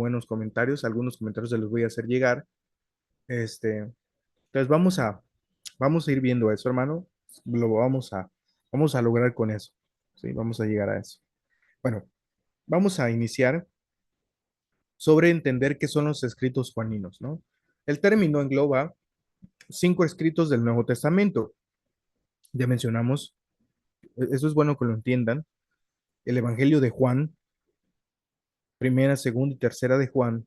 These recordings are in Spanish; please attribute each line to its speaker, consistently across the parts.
Speaker 1: buenos comentarios, algunos comentarios se los voy a hacer llegar. Entonces vamos a ir viendo eso, hermano. Lo vamos a lograr con eso. Sí, vamos a llegar a eso. Bueno, vamos a iniciar sobre entender qué son los escritos juaninos, ¿no? El término engloba 5 escritos del Nuevo Testamento. Ya mencionamos, eso es bueno que lo entiendan, el Evangelio de Juan, primera, segunda y tercera de Juan,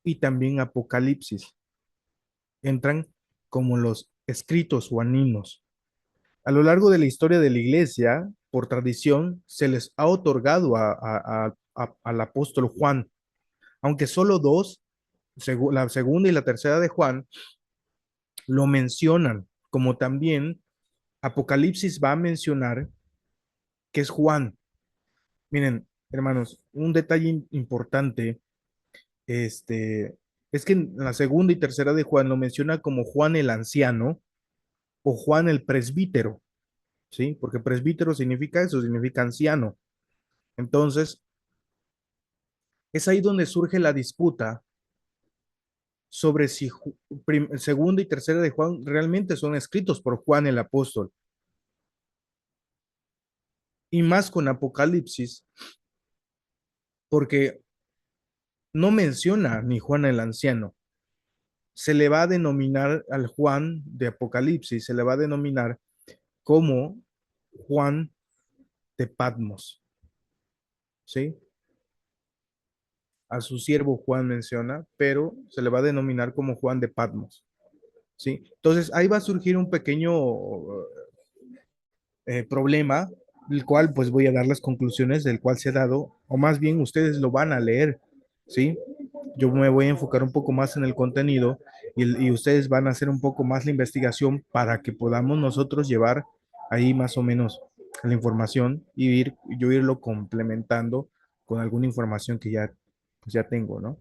Speaker 1: y también Apocalipsis. Entran como los escritos juaninos. A lo largo de la historia de la iglesia, por tradición, se les ha otorgado al apóstol Juan, aunque solo dos, la segunda y la tercera de Juan, lo mencionan, como también Apocalipsis va a mencionar que es Juan. Miren, hermanos, un detalle importante, este, es que en la segunda y tercera de Juan lo menciona como Juan el anciano o Juan el presbítero, ¿sí? Porque presbítero significa eso, significa anciano. Entonces, es ahí donde surge la disputa sobre si segunda y tercera de Juan realmente son escritos por Juan el apóstol. Y más con Apocalipsis, porque no menciona ni Juan el anciano. Se le va a denominar al Juan de Apocalipsis, se le va a denominar como Juan de Patmos, ¿sí? A su siervo Juan menciona, pero se le va a denominar como Juan de Patmos, ¿sí? Entonces ahí va a surgir un pequeño problema, el cual pues voy a dar las conclusiones del cual se ha dado, o más bien ustedes lo van a leer, ¿sí? Yo me voy a enfocar un poco más en el contenido y ustedes van a hacer un poco más la investigación para que podamos nosotros llevar ahí más o menos la información y yo irlo complementando con alguna información que ya, pues ya tengo, ¿no?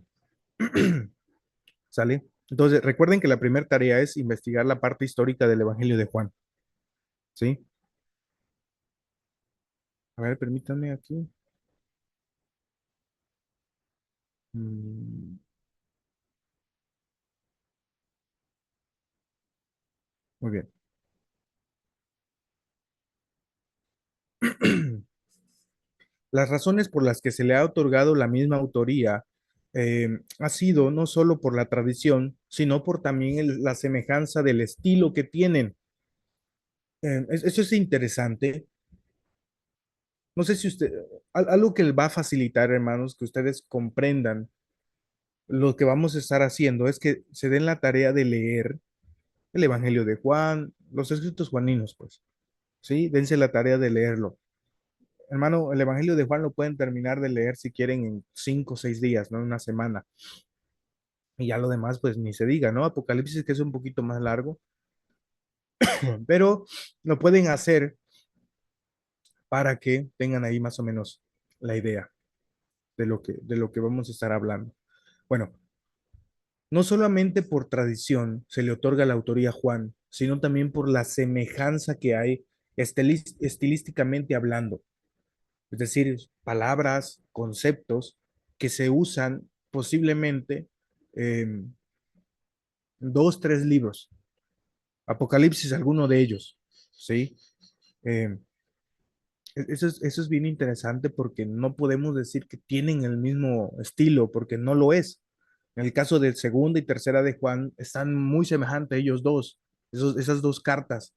Speaker 1: ¿Sale? Entonces, recuerden que la primera tarea es investigar la parte histórica del Evangelio de Juan, ¿sí? A ver, permítanme aquí. Mm, muy bien. Las razones por las que se le ha otorgado la misma autoría ha sido no solo por la tradición, sino por también la semejanza del estilo que tienen. Eso es interesante. No sé si algo que va a facilitar, hermanos, que ustedes comprendan lo que vamos a estar haciendo es que se den la tarea de leer el Evangelio de Juan, los escritos juaninos, pues, ¿sí? Dense la tarea de leerlo. Hermano, el Evangelio de Juan lo pueden terminar de leer si quieren en 5 o 6 días, no en una semana. Y ya lo demás, pues ni se diga, ¿no? Apocalipsis, que es un poquito más largo, pero lo pueden hacer para que tengan ahí más o menos la idea de lo que vamos a estar hablando. Bueno, no solamente por tradición se le otorga la autoría a Juan, sino también por la semejanza que hay estilísticamente hablando. Es decir, palabras, conceptos que se usan posiblemente en 2, 3 libros. Apocalipsis, alguno de ellos, ¿sí? Eh, eso es bien interesante porque no podemos decir que tienen el mismo estilo, porque no lo es. En el caso de segunda y tercera de Juan, están muy semejantes ellos dos, esas dos cartas,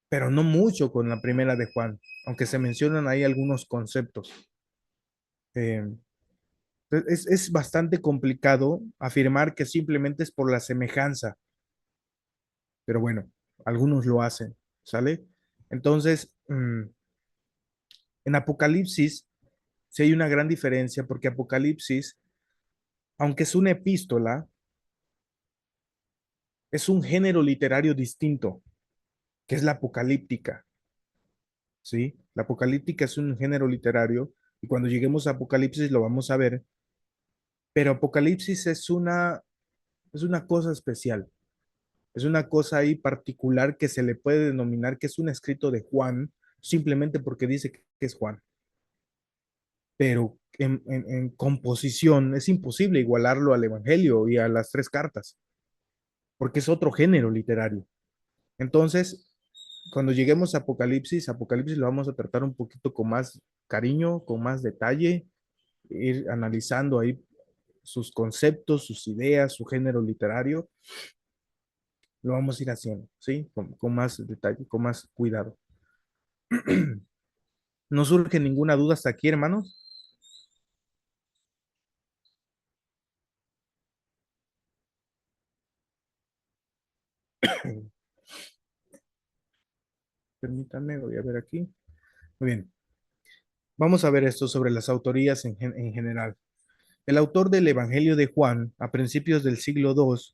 Speaker 1: pero no mucho con la primera de Juan, aunque se mencionan ahí algunos conceptos. Eh, es bastante complicado afirmar que simplemente es por la semejanza, pero bueno, algunos lo hacen, ¿sale? Entonces, en Apocalipsis sí hay una gran diferencia porque Apocalipsis, aunque es una epístola, es un género literario distinto, que es la apocalíptica, ¿sí? La apocalíptica es un género literario y cuando lleguemos a Apocalipsis lo vamos a ver, pero Apocalipsis es una cosa especial, es una cosa ahí particular que se le puede denominar que es un escrito de Juan, simplemente porque dice que es Juan. pero en composición es imposible igualarlo al Evangelio y a las tres cartas, porque es otro género literario. Entonces, cuando lleguemos a Apocalipsis, Apocalipsis lo vamos a tratar un poquito con más cariño, con más detalle, ir analizando ahí sus conceptos, sus ideas, su género literario, lo vamos a ir haciendo, ¿sí? Con más detalle, con más cuidado. ¿No surge ninguna duda hasta aquí, hermanos? Permítanme, voy a ver aquí. Muy bien, vamos a ver esto sobre las autorías en general. El autor del Evangelio de Juan, a principios del siglo II, o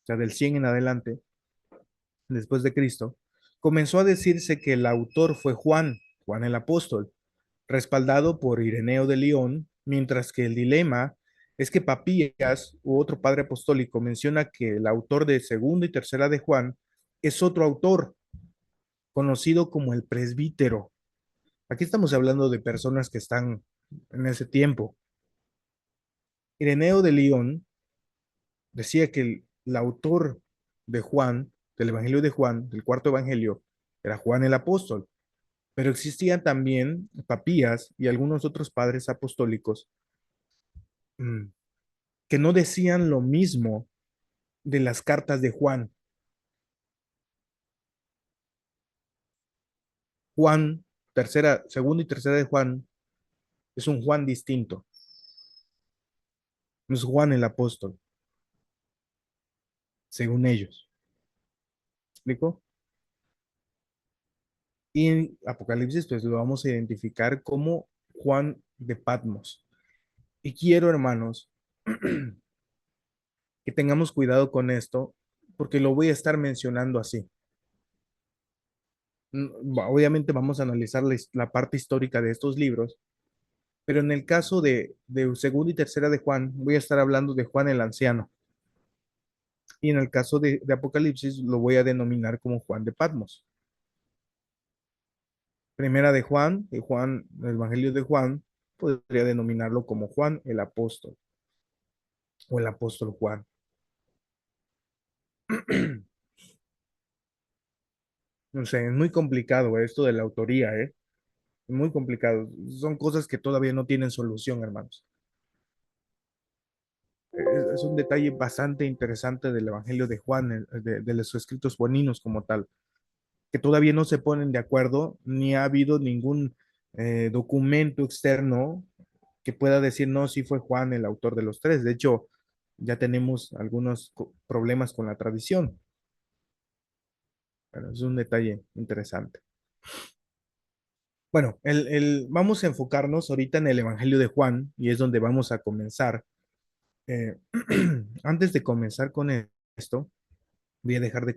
Speaker 1: sea, del 100 en adelante, después de Cristo, comenzó a decirse que el autor fue Juan, Juan el apóstol, respaldado por Ireneo de León, mientras que el dilema es que Papías u otro padre apostólico menciona que el autor de segunda y tercera de Juan es otro autor conocido como el presbítero. Aquí estamos hablando de personas que están en ese tiempo. Ireneo de León decía que el autor de Juan, del Evangelio de Juan, del cuarto Evangelio, era Juan el apóstol, pero existían también papías y algunos otros padres apostólicos mmm, que no decían lo mismo de las cartas de Juan. Juan, tercera, segunda y tercera de Juan, es un Juan distinto, no es Juan el apóstol, según ellos. ¿Me explico? Y en Apocalipsis, pues lo vamos a identificar como Juan de Patmos. Y quiero, hermanos, que tengamos cuidado con esto, porque lo voy a estar mencionando así. Obviamente vamos a analizar la parte histórica de estos libros, pero en el caso de segunda y tercera de Juan, voy a estar hablando de Juan el anciano. Y en el caso de Apocalipsis, lo voy a denominar como Juan de Patmos. Primera de Juan, el Evangelio de Juan, podría denominarlo como Juan el apóstol o el apóstol Juan. No sé, es muy complicado esto de la autoría, ¿eh? Muy complicado. Son cosas que todavía no tienen solución, hermanos. Es un detalle bastante interesante del Evangelio de Juan, de los escritos juaninos como tal, que todavía no se ponen de acuerdo, ni ha habido ningún documento externo que pueda decir, no, sí fue Juan el autor de los tres. De hecho, ya tenemos algunos problemas con la tradición, pero es un detalle interesante. Bueno, vamos a enfocarnos ahorita en el Evangelio de Juan y es donde vamos a comenzar. Eh, Antes de comenzar con esto, voy a dejar de